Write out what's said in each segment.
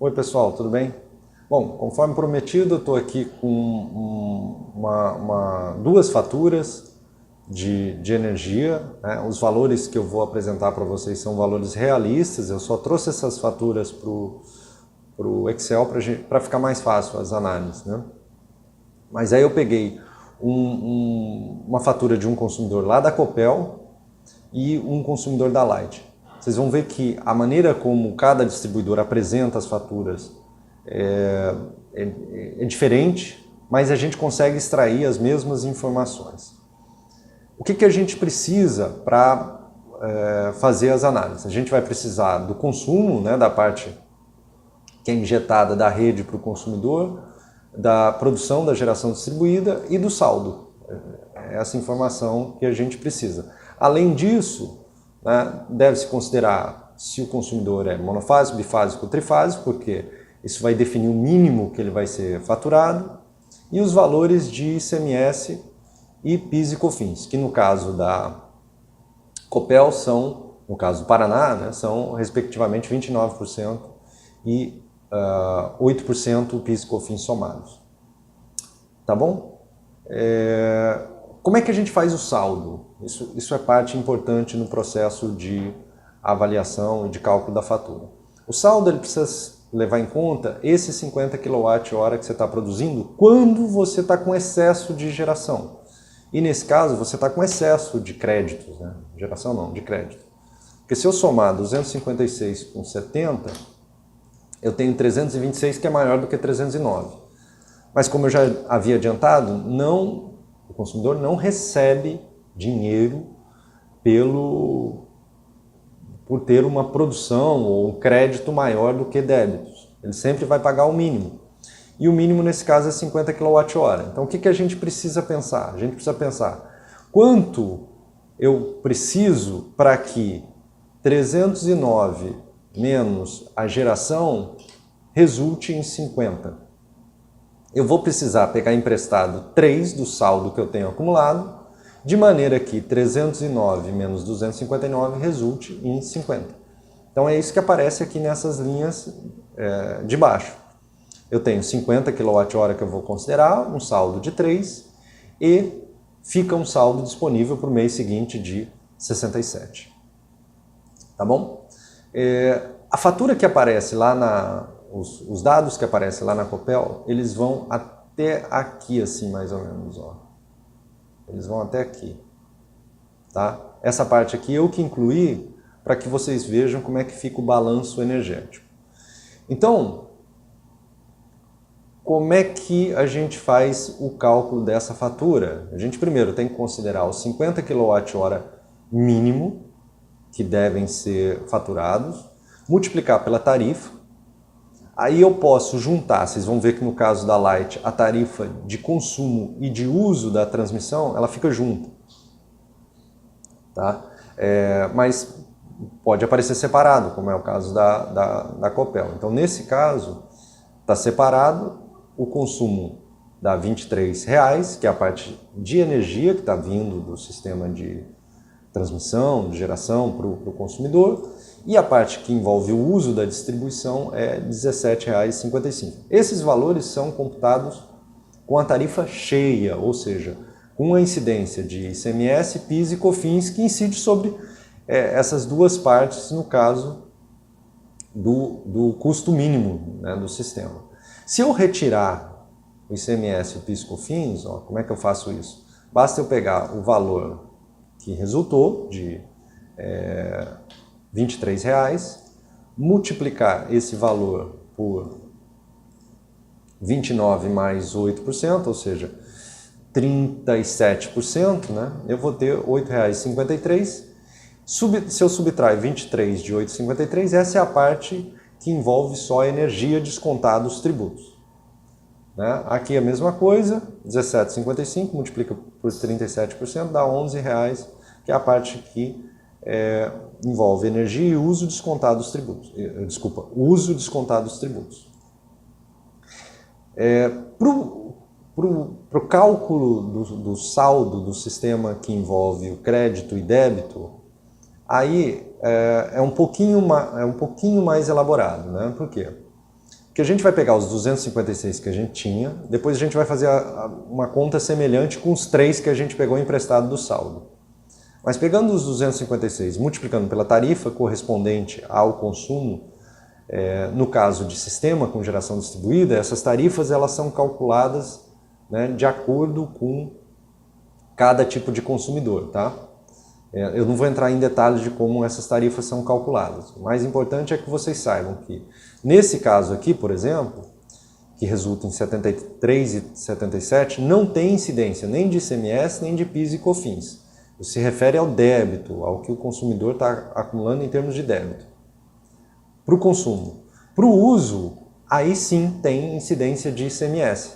Oi pessoal, tudo bem? Bom, conforme prometido, eu estou aqui com duas faturas de energia, né? Os valores que eu vou apresentar para vocês são valores realistas, eu só trouxe essas faturas para o Excel para ficar mais fácil as análises, né? Mas aí eu peguei uma fatura de um consumidor lá da Copel e um consumidor da Light. Vocês vão ver que a maneira como cada distribuidor apresenta as faturas é diferente, mas a gente consegue extrair as mesmas informações. O que a gente precisa para fazer as análises? A gente vai precisar do consumo, né, da parte que é injetada da rede para o consumidor, da produção, da geração distribuída e do saldo. É essa informação que a gente precisa. Além disso, né, deve-se considerar se o consumidor é monofásico, bifásico ou trifásico, porque isso vai definir o mínimo que ele vai ser faturado, e os valores de ICMS e PIS e COFINS, que no caso da Copel são, no caso do Paraná, né, são respectivamente 29% e 8% PIS e COFINS somados. Tá bom? Como é que a gente faz o saldo? Isso é parte importante no processo de avaliação e de cálculo da fatura. O saldo ele precisa levar em conta esses 50 kWh que você está produzindo quando você está com excesso de geração. E nesse caso você está com excesso de créditos, né? Geração não, de crédito. Porque se eu somar 256 com 70, eu tenho 326 que é maior do que 309. Mas como eu já havia adiantado, o consumidor não recebe dinheiro por ter uma produção ou um crédito maior do que débitos. Ele sempre vai pagar o mínimo. E o mínimo nesse caso é 50 kWh. Então o que a gente precisa pensar? A gente precisa pensar quanto eu preciso para que 309 menos a geração resulte em 50. Eu vou precisar pegar emprestado 3 do saldo que eu tenho acumulado, de maneira que 309 menos 259 resulte em 50. Então é isso que aparece aqui nessas linhas de baixo. Eu tenho 50 kWh que eu vou considerar, um saldo de 3, e fica um saldo disponível para o mês seguinte de 67. Tá bom? A fatura que aparece lá os dados que aparecem lá na Copel, eles vão até aqui, assim, mais ou menos, ó. Eles vão até aqui, tá? Essa parte aqui eu que incluí para que vocês vejam como é que fica o balanço energético. Então, como é que a gente faz o cálculo dessa fatura? A gente primeiro tem que considerar os 50 kWh mínimo que devem ser faturados, multiplicar pela tarifa. Aí eu posso juntar, vocês vão ver que no caso da Light, a tarifa de consumo e de uso da transmissão, ela fica junta. Tá? Mas pode aparecer separado, como é o caso da Copel. Então, nesse caso, está separado, o consumo dá R$ 23,00, que é a parte de energia que está vindo do sistema de transmissão, de geração para o consumidor, e a parte que envolve o uso da distribuição é R$ 17,55. Esses valores são computados com a tarifa cheia, ou seja, com a incidência de ICMS, PIS e COFINS, que incide sobre essas duas partes, no caso do custo mínimo, né, do sistema. Se eu retirar o ICMS, o PIS e COFINS, ó, como é que eu faço isso? Basta eu pegar o valor que resultou de R$ 23,00, multiplicar esse valor por 29 mais 8%, ou seja, 37%, né? Eu vou ter R$ 8,53. Se eu subtrair 23 de 8,53, essa é a parte que envolve só a energia descontada os tributos. Né? Aqui a mesma coisa, 17,55 multiplica por 37%, dá R$ 11,00, que é a parte que envolve energia e uso descontado os tributos. Desculpa, uso descontado os tributos. Para o cálculo do saldo do sistema que envolve o crédito e débito, aí é um pouquinho mais elaborado, né? Por quê? que a gente vai pegar os 256 que a gente tinha, depois a gente vai fazer uma conta semelhante com os 3 que a gente pegou emprestado do saldo. Mas pegando os 256, multiplicando pela tarifa correspondente ao consumo, no caso de sistema com geração distribuída, essas tarifas elas são calculadas, né, de acordo com cada tipo de consumidor, tá? Eu não vou entrar em detalhes de como essas tarifas são calculadas. O mais importante é que vocês saibam que, nesse caso aqui, por exemplo, que resulta em 73,77, não tem incidência nem de ICMS, nem de PIS e COFINS. Isso se refere ao débito, ao que o consumidor está acumulando em termos de débito. Para o consumo. Para o uso, aí sim tem incidência de ICMS.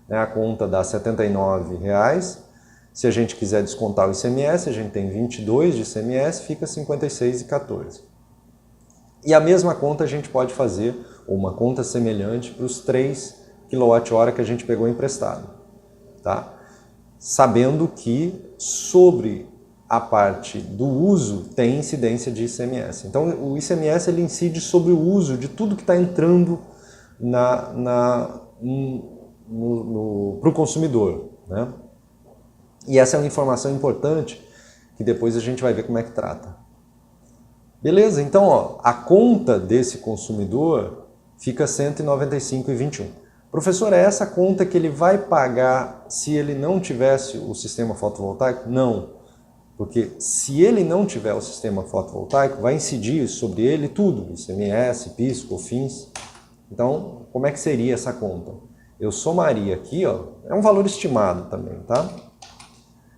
A conta dá R$ 79,00. Se a gente quiser descontar o ICMS, a gente tem 22 de ICMS, fica 56,14. E a mesma conta a gente pode fazer, ou uma conta semelhante, para os 3 kWh que a gente pegou emprestado. Tá? Sabendo que sobre a parte do uso tem incidência de ICMS. Então o ICMS ele incide sobre o uso de tudo que está entrando para o consumidor, né? E essa é uma informação importante que depois a gente vai ver como é que trata. Beleza? Então, ó, a conta desse consumidor fica R$ 195,21. Professor, é essa conta que ele vai pagar se ele não tivesse o sistema fotovoltaico? Não, porque se ele não tiver o sistema fotovoltaico, vai incidir sobre ele tudo, ICMS, PIS, COFINS. Então, como é que seria essa conta? Eu somaria aqui, ó, é um valor estimado também, tá?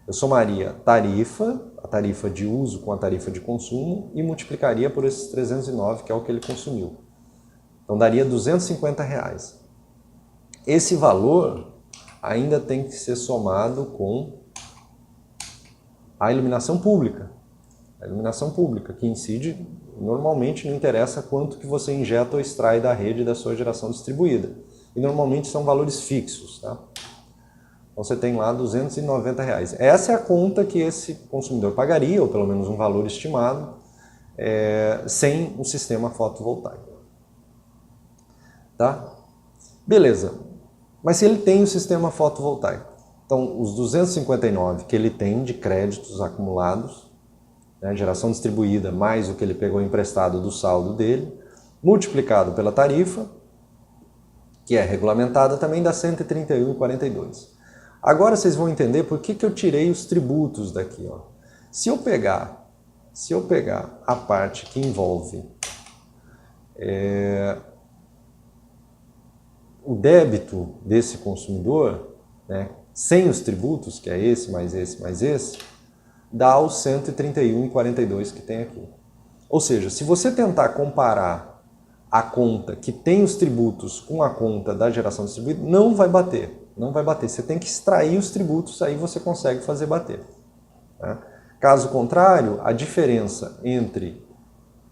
Eu somaria a tarifa de uso com a tarifa de consumo e multiplicaria por esses 309, que é o que ele consumiu. Então daria R$ 250. Esse valor ainda tem que ser somado com a iluminação pública. A iluminação pública, que incide, normalmente não interessa quanto que você injeta ou extrai da rede da sua geração distribuída. E normalmente são valores fixos, tá? Então você tem lá R$ 290. Essa é a conta que esse consumidor pagaria, ou pelo menos um valor estimado, sem o sistema fotovoltaico. Tá? Beleza. Mas se ele tem o sistema fotovoltaico, então os 259 que ele tem de créditos acumulados, né, geração distribuída mais o que ele pegou emprestado do saldo dele, multiplicado pela tarifa, que é regulamentada, também dá R$ 131,42. Agora vocês vão entender por que eu tirei os tributos daqui. Ó. Se eu pegar a parte que envolve o débito desse consumidor, né, sem os tributos, que é esse, mais esse, mais esse, dá os 131,42 que tem aqui. Ou seja, se você tentar comparar a conta que tem os tributos com a conta da geração distribuída, não vai bater. Não vai bater. Você tem que extrair os tributos, aí você consegue fazer bater. Tá? Caso contrário, a diferença entre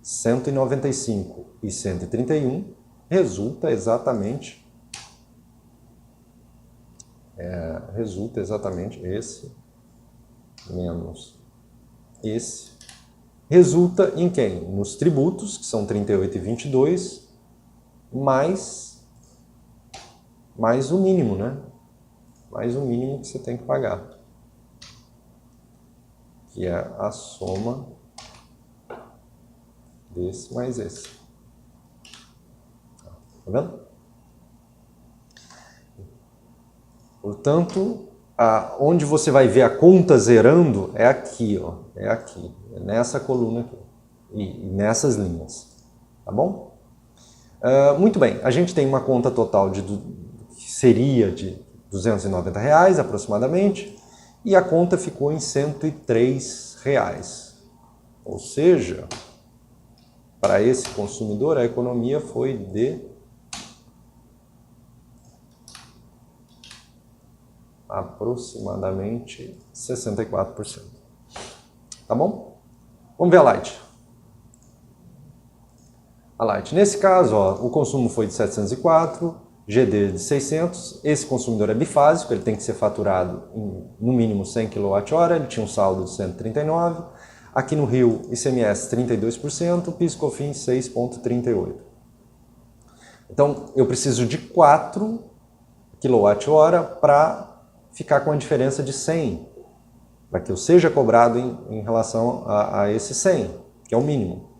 195 e 131 resulta exatamente esse menos esse. Resulta em quem? Nos tributos, que são 38,22, mais o mínimo, né? Mais o mínimo que você tem que pagar, que é a soma desse mais esse. Tá vendo? Portanto, onde você vai ver a conta zerando é aqui, ó, é nessa coluna aqui, e nessas linhas, tá bom? Muito bem, a gente tem uma conta total que seria de R$ 290 aproximadamente, e a conta ficou em R$ 103. Ou seja, para esse consumidor a economia foi de aproximadamente 64%. Tá bom? Vamos ver a Light. A Light. Nesse caso, ó, o consumo foi de 704, GD de 600, esse consumidor é bifásico, ele tem que ser faturado em, no mínimo 100 kWh, ele tinha um saldo de 139, aqui no Rio ICMS 32%, PIS/COFINS 6,38%. Então, eu preciso de 4 kWh para ficar com a diferença de 100, para que eu seja cobrado em relação a esse 100, que é o mínimo.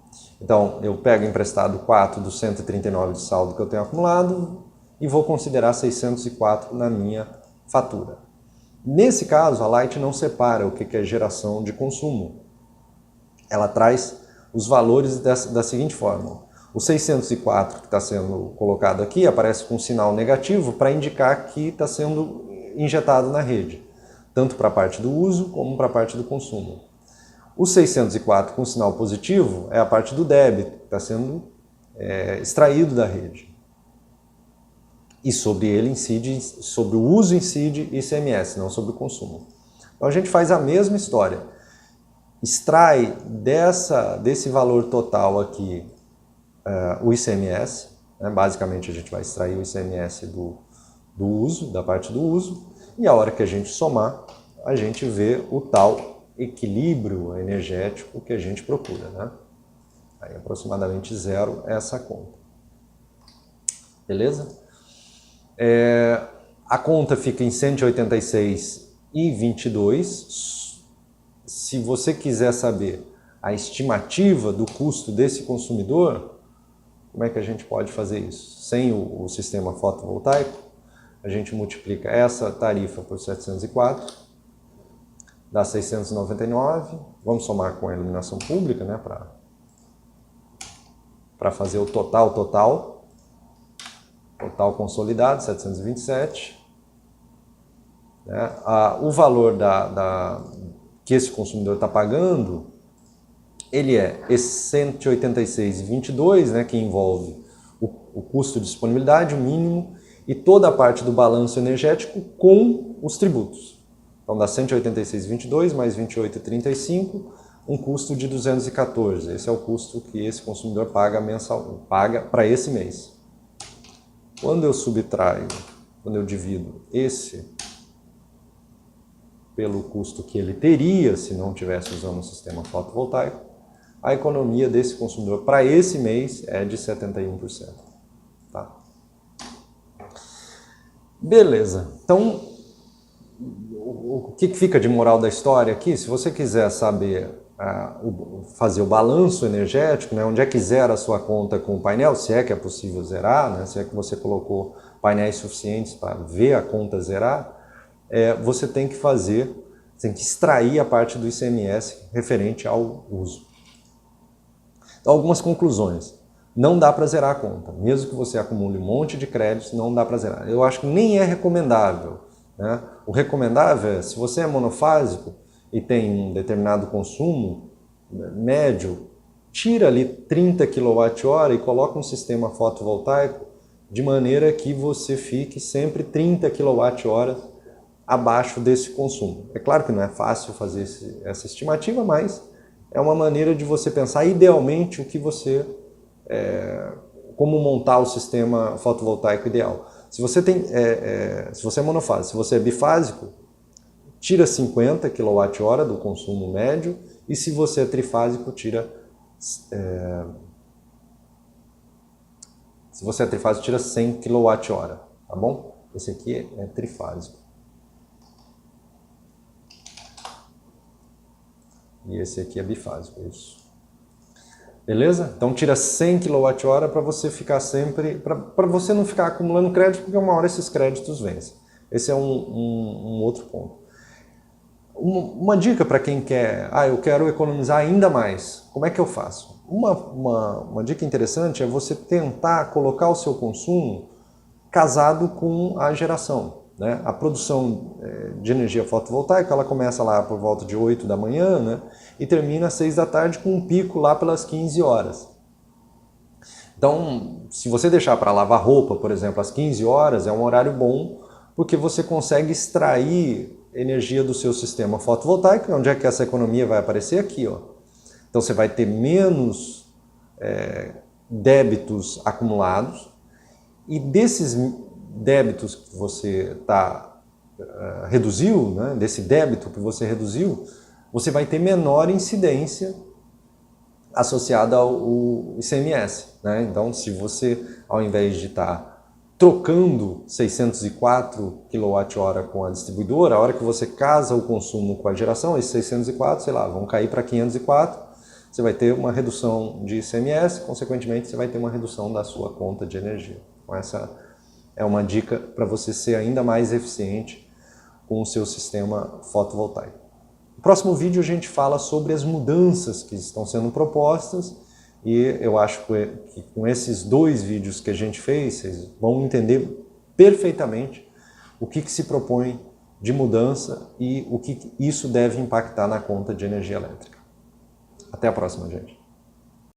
Então, eu pego emprestado 4 dos 139 de saldo que eu tenho acumulado e vou considerar 604 na minha fatura. Nesse caso, a Light não separa o que é geração de consumo. Ela traz os valores da seguinte forma. O 604 que está sendo colocado aqui aparece com um sinal negativo para indicar que está sendo injetado na rede, tanto para a parte do uso como para a parte do consumo. O 604 com sinal positivo é a parte do débito, que está sendo extraído da rede. E sobre ele incide, sobre o uso incide ICMS, não sobre o consumo. Então a gente faz a mesma história. Extrai desse valor total aqui o ICMS, né? Basicamente a gente vai extrair o ICMS do uso, da parte do uso, e a hora que a gente somar, a gente vê o tal equilíbrio energético que a gente procura, né? Aí aproximadamente zero é essa conta. Beleza? A conta fica em 186,22. Se você quiser saber a estimativa do custo desse consumidor, como é que a gente pode fazer isso? Sem o sistema fotovoltaico, a gente multiplica essa tarifa por 704, dá 699, vamos somar com a iluminação pública, né, para fazer o total consolidado, 727. Né? O valor que esse consumidor está pagando, ele é esse 186,22, né, que envolve o custo de disponibilidade, o mínimo, e toda a parte do balanço energético com os tributos. Então dá 186,22 mais 28,35, um custo de 214. Esse é o custo que esse consumidor paga para esse mês. Quando eu subtraio, quando eu divido esse pelo custo que ele teria se não tivesse usando o sistema fotovoltaico, a economia desse consumidor para esse mês é de 71%. Tá? Beleza. Então, o que fica de moral da história aqui? Se você quiser saber fazer o balanço energético, né, onde é que zera a sua conta com o painel, se é que é possível zerar, né, se é que você colocou painéis suficientes para ver a conta zerar, você tem que extrair a parte do ICMS referente ao uso. Então, algumas conclusões. Não dá para zerar a conta. Mesmo que você acumule um monte de créditos, não dá para zerar. Eu acho que nem é recomendável. Né? O recomendável é, se você é monofásico e tem um determinado consumo médio, tira ali 30 kWh e coloca um sistema fotovoltaico de maneira que você fique sempre 30 kWh abaixo desse consumo. É claro que não é fácil fazer essa estimativa, mas é uma maneira de você pensar idealmente como montar o sistema fotovoltaico ideal. Se você se você é monofásico, se você é bifásico, tira 50 kWh do consumo médio, e se você é trifásico, tira 100 kWh, tá bom? Esse aqui é trifásico. E esse aqui é bifásico, isso. Beleza? Então tira 100 kWh para você ficar sempre, para você não ficar acumulando crédito, porque uma hora esses créditos vencem. Esse é um outro ponto. Uma dica para quem quer, eu quero economizar ainda mais, como é que eu faço? Uma dica interessante é você tentar colocar o seu consumo casado com a geração. Né? A produção de energia fotovoltaica, ela começa lá por volta de 8 da manhã, né? E termina às 6 da tarde com um pico lá pelas 15 horas. Então, se você deixar para lavar roupa, por exemplo, às 15 horas, é um horário bom, porque você consegue extrair energia do seu sistema fotovoltaico. Onde é que essa economia vai aparecer? Aqui, ó. Então você vai ter menos débitos acumulados, e desses débitos que você reduziu, né, desse débito que você reduziu, você vai ter menor incidência associada ao ICMS, né? Então, se você, ao invés de estar trocando 604 kWh com a distribuidora, a hora que você casa o consumo com a geração, esses 604, sei lá, vão cair para 504, você vai ter uma redução de ICMS, consequentemente você vai ter uma redução da sua conta de energia. Então, essa é uma dica para você ser ainda mais eficiente com o seu sistema fotovoltaico. No próximo vídeo a gente fala sobre as mudanças que estão sendo propostas e eu acho que com esses 2 vídeos que a gente fez, vocês vão entender perfeitamente o que se propõe de mudança e o que isso deve impactar na conta de energia elétrica. Até a próxima, gente.